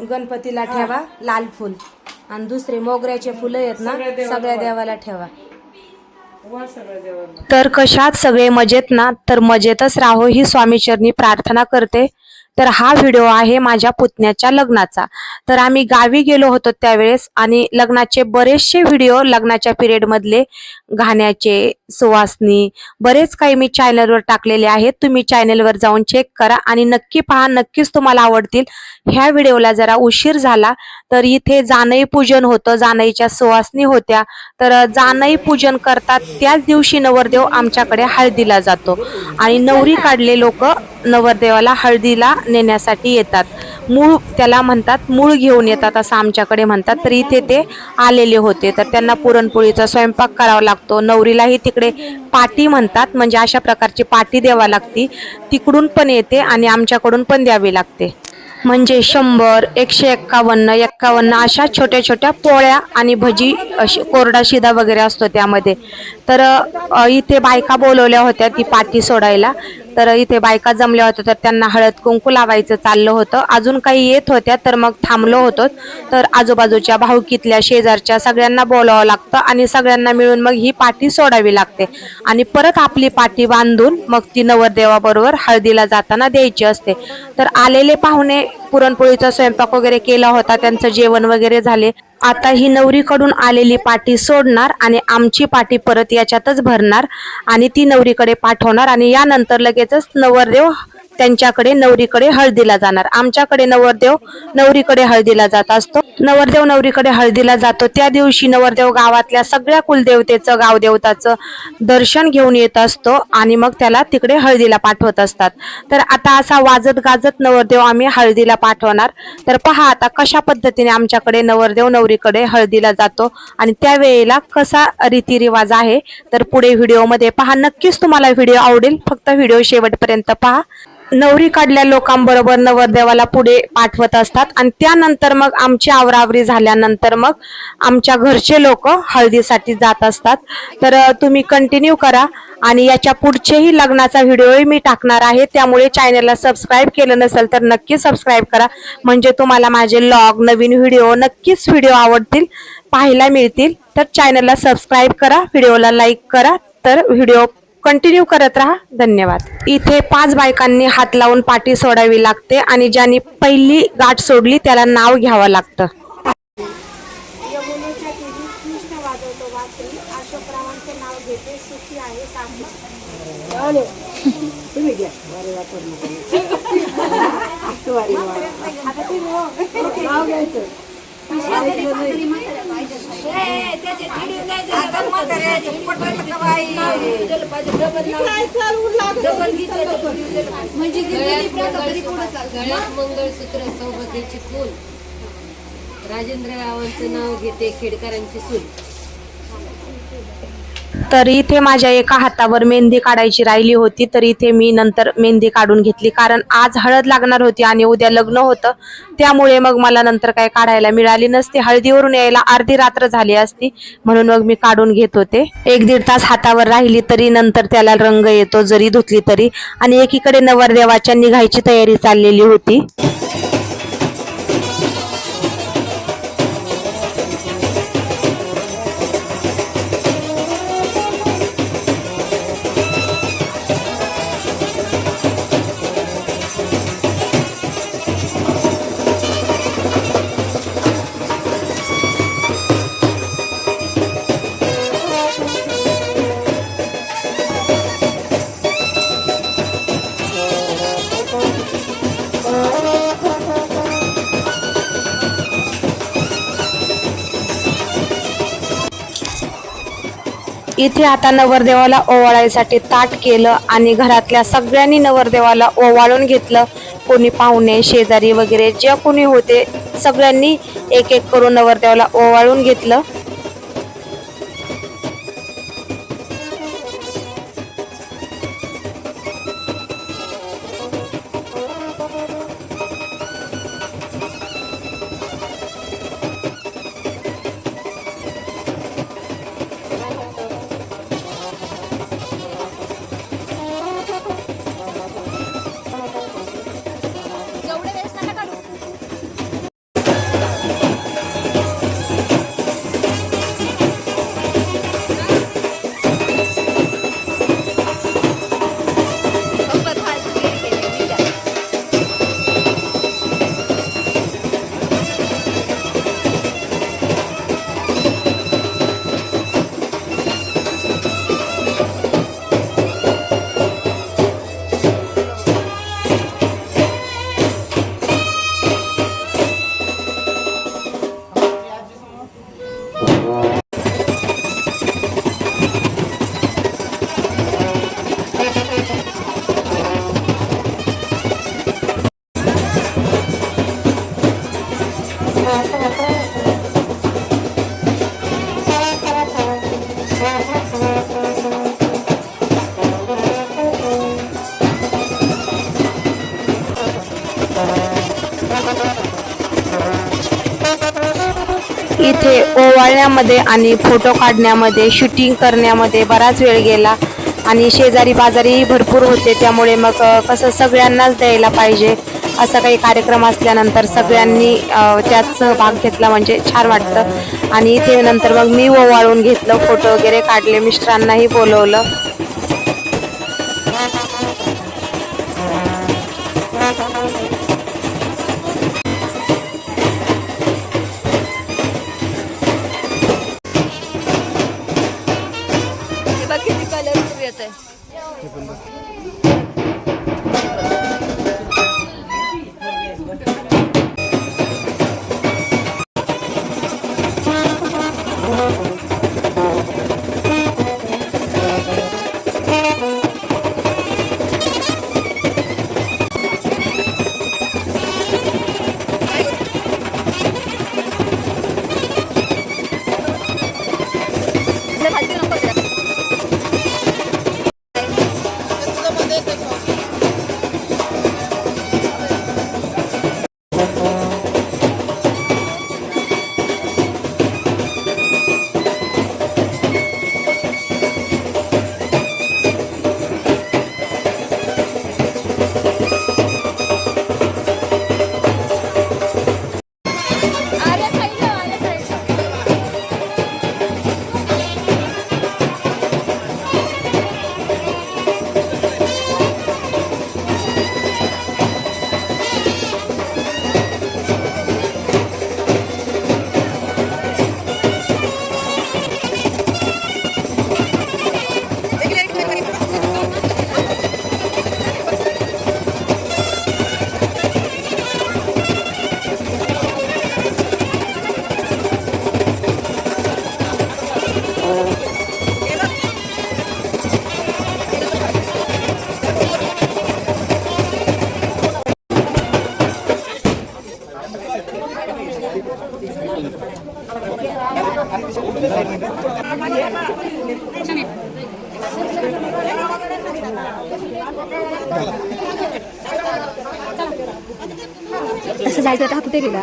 गणपतीला ठेवा लाल फुल आणि दुसरे मोगऱ्याचे फुलं आहेत ना सगळ्या देवाला ठेवा. तर कशात सगळे मजेत ना? तर मजेतच राहो ही स्वामीचरणी प्रार्थना करते. तर हा व्हिडिओ आहे माझ्या पुतण्याच्या लग्नाचा. तर आम्ही गावी गेलो होतो त्यावेळेस आणि लग्नाचे बरेचसे व्हिडिओ लग्नाच्या पिरियड मधले गाण्याचे, सुवासनी बरेच काही मी चॅनलवर टाकलेले आहेत. तुम्ही चॅनलवर जाऊन चेक करा आणि नक्की पहा, नक्कीच तुम्हाला आवडतील. ह्या व्हिडिओला जरा उशीर झाला तर इथे जानई पूजन होतं, जानईच्या सुवासनी होत्या. तर जानई पूजन करतात त्याच दिवशी नवरदेव आमच्याकडे हळदीला जातो आणि नवरी काढले लोक नवरदेवाला हळदीला नेण्यासाठी येतात. मूळ त्याला म्हणतात, मूळ घेऊन येतात असं आमच्याकडे म्हणतात. तर इथे ते आलेले होते तर त्यांना पुरणपोळीचा स्वयंपाक करावा लागतो. नवरीलाही तिकडे पाटी म्हणतात, म्हणजे अशा प्रकारची पाटी द्यावी लागती. तिकडून पण येते आणि आमच्याकडून पण द्यावी लागते. म्हणजे 100, 151, 51 अशा छोट्या छोट्या पोळ्या आणि भजी, कोरडा शिदा वगैरे असतो त्यामध्ये. तर इथे बायका बोलवल्या होत्या ती पाटी सोडायला. तर इथे बायका जमल्या होत्या तर त्यांना हळद कुंकू लावायचं चाललं होतं. अजून काही येत होत्या तर मग थांबलो होतो. तर आजूबाजूच्या भाऊकीतल्या शेजारच्या सगळ्यांना बोलावं लागतं आणि सगळ्यांना मिळून मग ही पाटी सोडावी लागते आणि परत आपली पाटी बांधून मग ती नवरदेवाबरोबर हळदीला जाताना द्यायची असते. तर आलेले पाहुणे पुरणपोळीचा स्वयंपाक वगैरे केला होता, त्यांचं जेवण वगैरे झाले. आता ही नवरीकडून आलेली पाटी सोडणार आणि आमची पाटी परत याच्यातच भरणार आणि ती नवरीकडे पाठवणार आणि यानंतर लगेचच नवरदेव त्यांच्याकडे नवरीकडे हळदीला जाणार. आमच्याकडे नवरदेव नवरीकडे हळदीला जात असतो. नवरदेव नवरीकडे हळदीला जातो त्या दिवशी नवरदेव गावातल्या सगळ्या कुलदेवतेचं, गावदेवताचं दर्शन घेऊन येत असतो आणि मग त्याला तिकडे हळदीला पाठवत असतात. तर आता असा वाजत गाजत नवरदेव आम्ही हळदीला पाठवणार. तर पहा आता कशा पद्धतीने आमच्याकडे नवरदेव नवरीकडे हळदीला जातो आणि त्यावेळेला कसा रीतिरिवाज आहे तर पुढे व्हिडिओमध्ये पहा. नक्कीच तुम्हाला व्हिडिओ आवडेल, फक्त व्हिडिओ शेवटपर्यंत पहा. नवरी काढल्या लोकांबरोबर नवरदेवाला पुढे पाठवत असतात आणि त्यानंतर मग आमची आवरावरी झाल्यानंतर मग आमच्या घरचे लोक हळदीसाठी जात असतात. तर तुम्ही कंटिन्यू करा आणि याच्या पुढचेही लग्नाचा व्हिडिओही मी टाकणार आहे. त्यामुळे चॅनलला सबस्क्राईब केलं नसेल तर नक्की सबस्क्राईब करा, म्हणजे तुम्हाला माझे व्लॉग, नवीन व्हिडिओ नक्कीच आवडतील, पाहायला मिळतील. तर चॅनलला सबस्क्राईब करा, व्हिडिओला लाईक करा. तर व्हिडिओ कंटिन्यू करत राहा. धन्यवाद. इथे 5 बायकांनी हात लावून पाटी सोडावी लागते आणि ज्यांनी पहिली गाठ सोडली त्याला नाव घ्यावं लागतं. मंगळसूत्र, सौभाग्याची फूल, राजेंद्र रावांचं नाव घेते, खेडकरांची सून. तर इथे माझ्या एका हातावर मेहंदी काढायची राहिली होती, तर इथे मी नंतर मेहंदी काढून घेतली, कारण आज हळद लागणार होती आणि उद्या लग्न होतं. त्यामुळे मग मला नंतर काय काढायला मिळाली नसती. हळदीवरून यायला अर्धी रात्र झाली असती, म्हणून मग मी काढून घेत होते. 1-1.5 तास हातावर राहिली तरी नंतर त्याला रंग येतो, जरी धुतली तरी. आणि एकीकडे नवरदेवाच्या निघायची तयारी चाललेली होती. इथे आता नवरदेवाला ओवाळायसाठी ताट केलं आणि घरातल्या सगळ्यांनी नवरदेवाला ओवाळून घेतलं. कोणी पाहुणे, शेजारी वगैरे जे कोणी होते सगळ्यांनी एक एक करून नवरदेवाला ओवाळून घेतलं. इथे ओवाळण्यामध्ये आणि फोटो काढण्यामध्ये शूटिंग करण्यामध्ये बराच वेळ गेला आणि शेजारी बाजारी भरपूर होते, त्यामुळे मग कसं सगळ्यांनाच द्यायला पाहिजे असा काही कार्यक्रम असल्यानंतर सगळ्यांनी त्यात सहभाग घेतला म्हणजे छान वाटतं. आणि इथे नंतर मग मी ओवाळून घेतलं, फोटो वगैरे काढले, मिस्टरांनाही बोलवलं. किती कलरफुल येत आहे. असं जायचं आता कुठे गेला.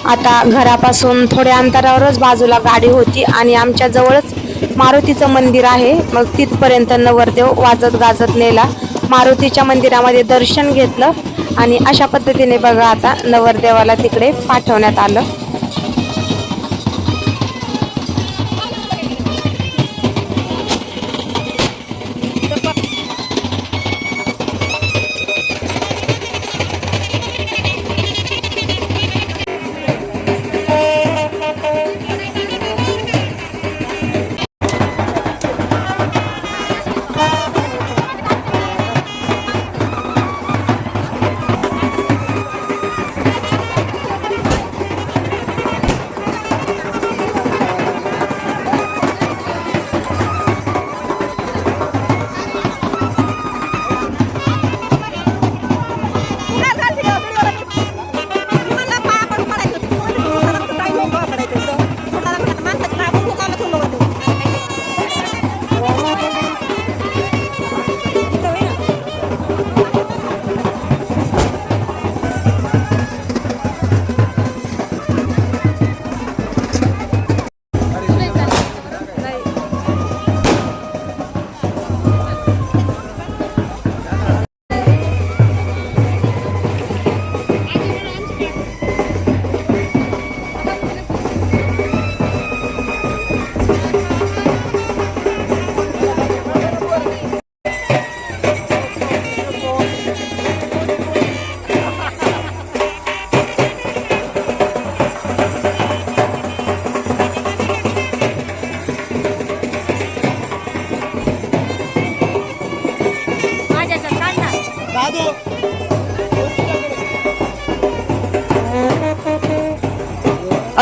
आता घरापासून थोड्या अंतरावरच बाजूला गाडी होती आणि आमच्या जवळच मारुतीचं मंदिर आहे. मग तिथपर्यंत नवरदेव वाजत गाजत नेला. मारुतीच्या मंदिरामध्ये दर्शन घेतलं आणि अशा पद्धतीने बघा आता नवरदेवाला तिकडे पाठवण्यात आलं.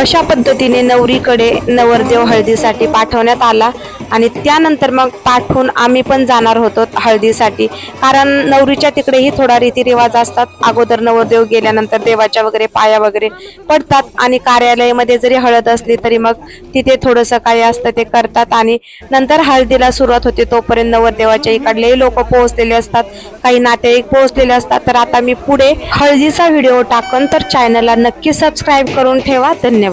अशा पद्धतीने नवरीकडे नवरदेव हळदीसाठी पाठवण्यात आला आणि त्यानंतर मग पाठवून आम्ही पण जाणार होतो हळदीसाठी, कारण नवरीच्या तिकडेही थोडा रीतिरिवाज असतात. अगोदर नवरदेव गेल्यानंतर देवाच्या वगैरे पाया वगैरे पडतात आणि कार्यालयामध्ये जरी हळद असली तरी मग तिथे थोडंसं काही असतं ते करतात आणि नंतर हळदीला सुरुवात होते. तोपर्यंत नवरदेवाच्या इकडलेही लोक पोहोचलेले असतात, काही नातेवाईक पोहोचलेले असतात. तर आता मी पुढे हळदीचा व्हिडिओ टाकन, तर चॅनलला नक्की सबस्क्राईब करून ठेवा. धन्यवाद.